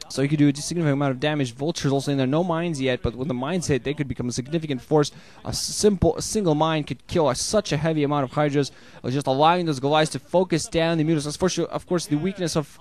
So he could do a significant amount of damage. Vultures also in there, no mines yet, but when the mines hit, they could become a significant force. A single mine could kill such a heavy amount of Hydras, just allowing those Goliaths to focus down the Mutas. Of course, the weakness of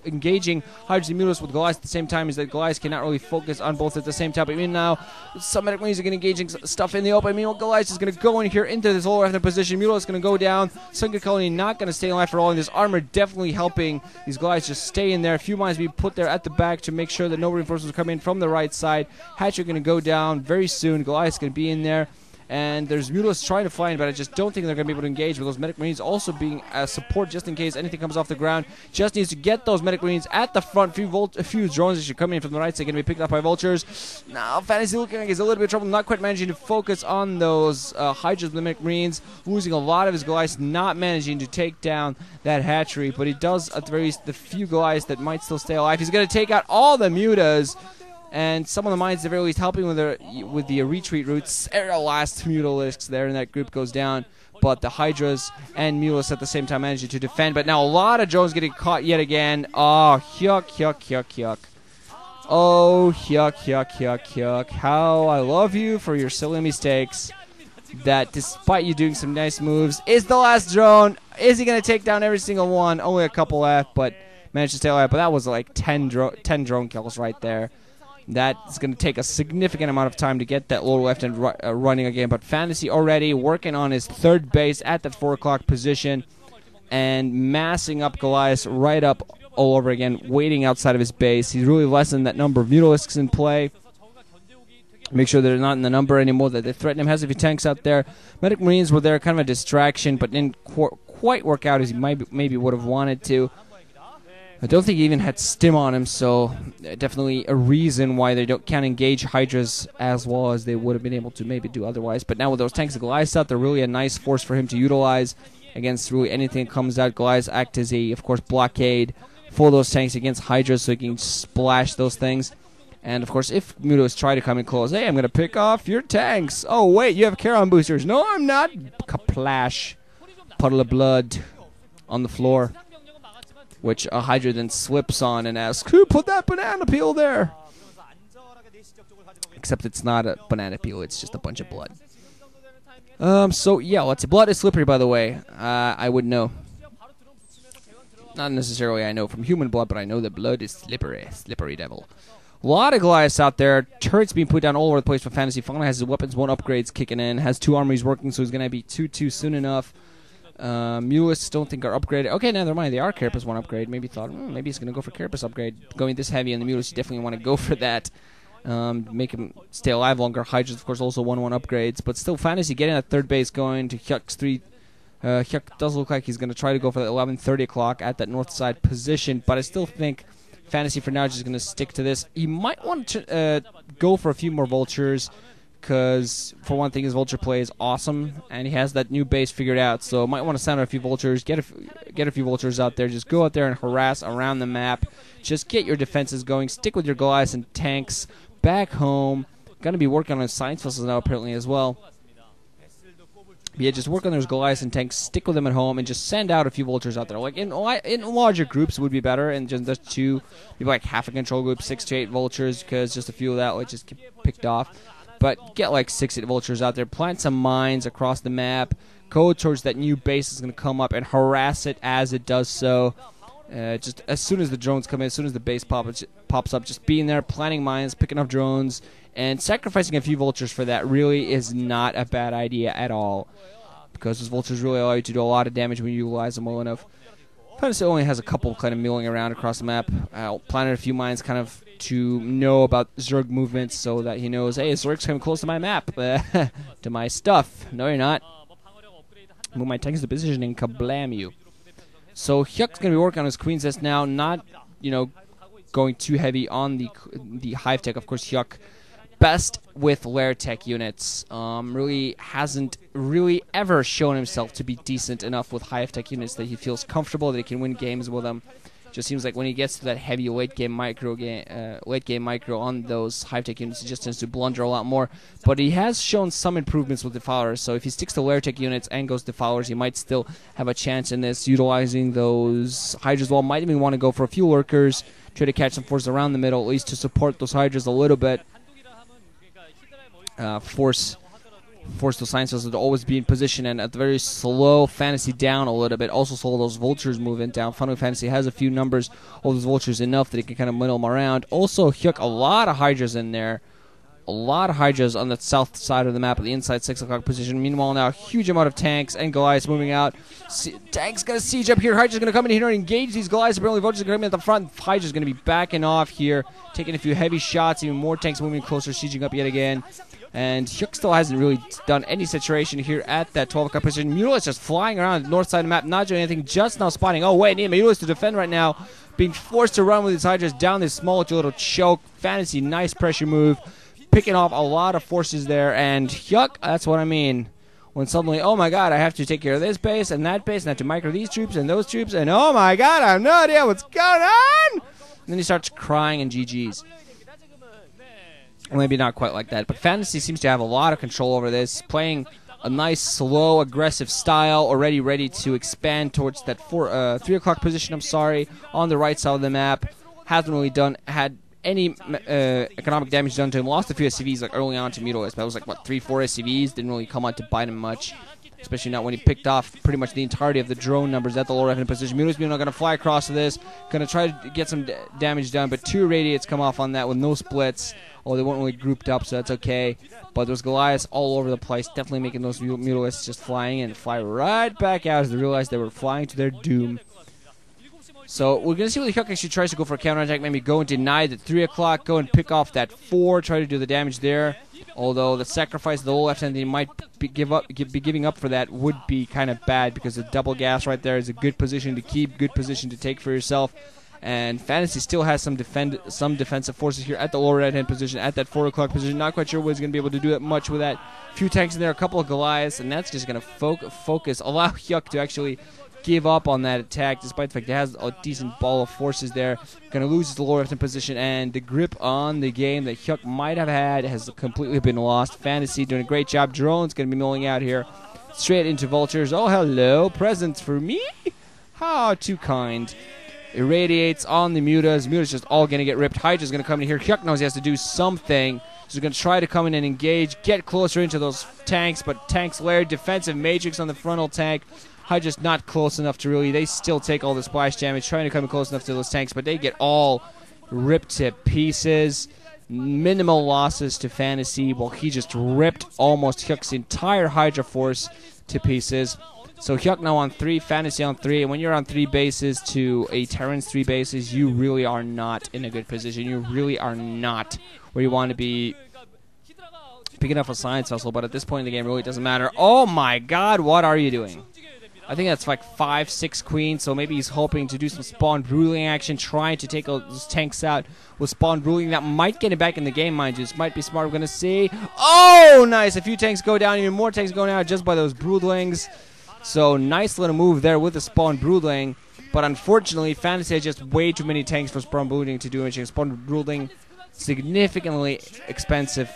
engaging Hydras and Mutas with Goliaths at the same time is that Goliaths cannot really focus on both at the same time. But I mean, now some medic marines are going to engaging stuff in the open. I mean, Goliath is going to go in here into this lower left position. Mutas is going to go down. Sunken Colony not going to stay alive for all. And this armor definitely helping these Goliaths just stay in there. A few mines be put there at the back to make sure that no reinforcements come in from the right side. HyuK are going to go down very soon. Goliath's going to be in there. And there's Mutas trying to fly in, but I just don't think they're going to be able to engage with those medic marines also being support just in case anything comes off the ground. Just needs to get those medic marines at the front. A few drones that should come in from the right side going to be picked up by vultures. Now Fantasy looking like he's a little bit of trouble, not quite managing to focus on those Hydras with the medic marines, losing a lot of his Goliaths, not managing to take down that hatchery, but he does at the very least the few Goliaths that might still stay alive. He's going to take out all the Mutas. And some of the mines at the very least helping with the retreat routes. The last Mutalisks there in that group goes down. But the Hydras and Mutas at the same time managing to defend. But now a lot of drones getting caught yet again. Oh, HyukHyukHyuk. Oh, HyukHyukHyuk. How I love you for your silly mistakes. That despite you doing some nice moves, is the last drone. Is he going to take down every single one? Only a couple left, but managed to stay alive. But that was like 10 drone kills right there. That's going to take a significant amount of time to get that lower left end running again. But Fantasy already working on his third base at that 4 o'clock position and massing up Goliath right up all over again, waiting outside of his base. He's really lessened that number of Mutalisks in play. Make sure they're not in the number anymore, that they threaten him. Has a few tanks out there. Medic Marines were there, kind of a distraction, but didn't quite work out as he maybe would have wanted to. I don't think he even had stim on him, so definitely a reason why they can't engage Hydras as well as they would have been able to maybe do otherwise. But now with those tanks of Goliath out, they're really a nice force for him to utilize against really anything that comes out. Goliath act as a, of course, blockade for those tanks against Hydras so he can splash those things. And, of course, if Mutas try to come in close, hey, I'm going to pick off your tanks. Oh, wait, you have Charon boosters. No, I'm not. Kaplash. Puddle of blood on the floor. Which a Hydra then slips on and asks, who put that banana peel there? Except it's not a banana peel, it's just a bunch of blood. So, yeah, let's see. Blood is slippery, by the way. I would know. Not necessarily I know from human blood, but I know that blood is slippery. Slippery devil. A lot of Goliaths out there. Turrets being put down all over the place for Fantasy. Finally has his weapons 1 upgrades kicking in. Has 2 armories working, so he's going to be 2-2 soon enough. Mulists don't think are upgraded. Okay, never mind. They are Carapace 1 upgrade. Maybe thought, maybe he's going to go for Carapace upgrade. Going this heavy on the Mulists, you definitely want to go for that. Make him stay alive longer. Hydras, of course, also 1-1 upgrades. But still, Fantasy getting that third base going to HyukHyuk's 3. HyuK does look like he's going to try to go for the 11:30 o'clock at that north side position. But I still think Fantasy for now is just going to stick to this. He might want to go for a few more vultures. Because, for one thing, his vulture play is awesome, and he has that new base figured out. So, might want to sound out a few vultures, get a few vultures out there. Just go out there and harass around the map. Just get your defenses going. Stick with your Goliaths and tanks back home. Going to be working on his science vessels now, apparently, as well. But yeah, just work on those Goliaths and tanks. Stick with them at home, and just send out a few vultures out there. Like in larger groups would be better, and just 2, maybe like half a control group, 6 to 8 vultures, because just a few of that would just get picked off. But get like 6-8 vultures out there, plant some mines across the map, go towards that new base that's going to come up and harass it as it does so. Just as soon as the drones come in, as soon as the base pops up, just being there, planting mines, picking up drones, and sacrificing a few vultures for that really is not a bad idea at all. Because those vultures really allow you to do a lot of damage when you utilize them well enough. Fantasy only has a couple kind of milling around across the map. Planted a few mines kind of to know about Zerg movements so that he knows, hey, Zerg's coming close to my map, to my stuff. No, you're not. Move my tanks to position and kablam you. So Hyuk's going to be working on his Queen's Nest now, not, going too heavy on the Hive Tech. Of course, HyuK, best with Lair Tech units. Really hasn't really ever shown himself to be decent enough with Hive Tech units that he feels comfortable that he can win games with them. Just seems like when he gets to that heavy late game micro on those high-tech units, he just tends to blunder a lot more. But he has shown some improvements with Defilers, so if he sticks to lair-tech units and goes Defilers, he might still have a chance in this, utilizing those Hydras well. Might even want to go for a few Lurkers, try to catch some forces around the middle, at least to support those Hydras a little bit. Force those Science Vessels to always be in position, and at the very slow Fantasy down a little bit. Also slow those Vultures moving down. Funnily, Fantasy has a few numbers of those Vultures enough that he can kind of middle them around. Also, HyuK, a lot of Hydras in there. A lot of Hydras on the south side of the map at the inside 6 o'clock position. Meanwhile, now a huge amount of tanks and Goliaths moving out. Tanks going to siege up here. Hydra's going to come in here and engage these Goliaths. Apparently, Vultures are going to come in at the front. Hydra's going to be backing off here, taking a few heavy shots. Even more tanks moving closer, sieging up yet again. And HyuK still hasn't really done any saturation here at that 12 o'clock position. Mutalisk just flying around the north side of the map, not doing anything, just now spotting. Oh, wait, need Mutalisk to defend right now. Being forced to run with his Hydras down this small little choke. Fantasy, nice pressure move. Picking off a lot of forces there. And HyuK, that's what I mean. When suddenly, oh my god, I have to take care of this base and that base, and I have to micro these troops and those troops, and oh my god, I have no idea what's going on! And then he starts crying and GG's. Well, maybe not quite like that, but Fantasy seems to have a lot of control over this, playing a nice, slow, aggressive style, already ready to expand towards that 3 o'clock position, on the right side of the map. Hasn't really had any economic damage done to him. Lost a few SCVs like early on to Mutalisk, but it was like, what, 3-4 SCVs? Didn't really come out to bite him much. Especially not when he picked off pretty much the entirety of the drone numbers at the lower left-hand position. Mutalisk going to fly across to this, going to try to get some damage done, but 2 radiates come off on that with no splits. Oh, they weren't really grouped up, so that's okay. But those Goliaths all over the place, definitely making those Mutalisks just flying and fly right back out as they realized they were flying to their doom. So we're going to see what the HyuK actually tries to go for a counterattack, maybe go and deny the 3 o'clock, go and pick off that 4, try to do the damage there. Although the sacrifice of the low left hand that he might be giving up for that would be kind of bad, because the double gas right there is a good position to keep, good position to take for yourself. And Fantasy still has some defensive forces here at the lower right hand position, at that 4 o'clock position. Not quite sure what he's going to be able to do that much with that. Few tanks in there, a couple of Goliaths, and that's just going to focus, allow HyuK to actually give up on that attack, despite the fact it has a decent ball of forces there. Going to lose the lower left-hand position, and the grip on the game that HyuK might have had has completely been lost. Fantasy doing a great job. Drone's going to be milling out here straight into Vultures. Oh, hello. Presents for me? How too kind. Irradiates on the Mutas. Mutas just all going to get ripped. Hydra's going to come in here. HyuK knows he has to do something. So he's going to try to come in and engage, get closer into those tanks, but tanks layered, defensive matrix on the frontal tank. Hydra's not close enough to really, they still take all the splash damage, trying to come close enough to those tanks, but they get all ripped to pieces. Minimal losses to Fantasy, while he just ripped almost HyuK's entire Hydra force to pieces. So HyuK now on 3, Fantasy on 3, and when you're on 3 bases to a Terran's 3 bases, you really are not in a good position. You really are not where you want to be picking up a Science Vessel, but at this point in the game, it really doesn't matter. Oh my god, what are you doing? I think that's like 5-6 queens, so maybe he's hoping to do some spawn ruling action, trying to take those tanks out with spawn ruling. That might get him back in the game, mind you. This might be smart. We're going to see. Oh, nice. A few tanks go down, even more tanks going out just by those broodlings. So nice little move there with the spawn broodling. But unfortunately, Fantasy has just way too many tanks for spawn broodling to do anything. Spawn broodling, significantly expensive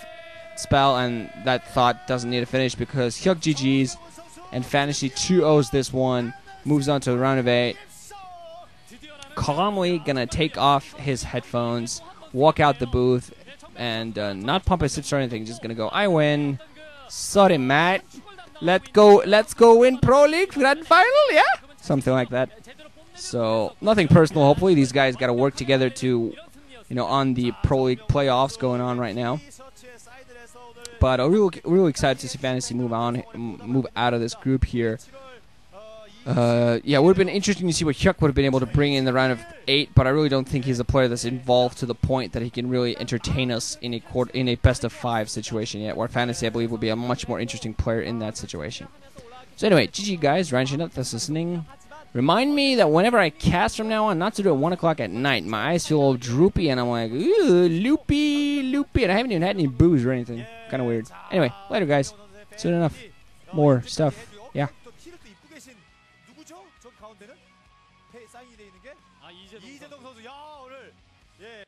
spell, and that thought doesn't need to finish because HyuK GG's. And Fantasy 2-0s this one, moves on to a round of 8. Calmly gonna take off his headphones, walk out the booth, and not pump his hips or anything. Just gonna go, I win. Sorry, Matt. Let's go win Pro League Grand Final, yeah? Something like that. So nothing personal. Hopefully these guys gotta work together to, on the Pro League playoffs going on right now. But I'm really excited to see Fantasy move out of this group here. Yeah, it would have been interesting to see what HyuK would have been able to bring in the round of 8, but I really don't think he's a player that's involved to the point that he can really entertain us in a best of 5 situation yet, where Fantasy, I believe, would be a much more interesting player in that situation. So anyway, GG guys, Ryan Chinut, that's listening. Remind me that whenever I cast from now on, not to do it 1 o'clock at night. My eyes feel all droopy, and I'm like, ooh, loopy, and I haven't even had any booze or anything. Kind of weird. Anyway, later, guys. Soon enough. More stuff. Yeah. 이재동 선수. 야, 오늘 예.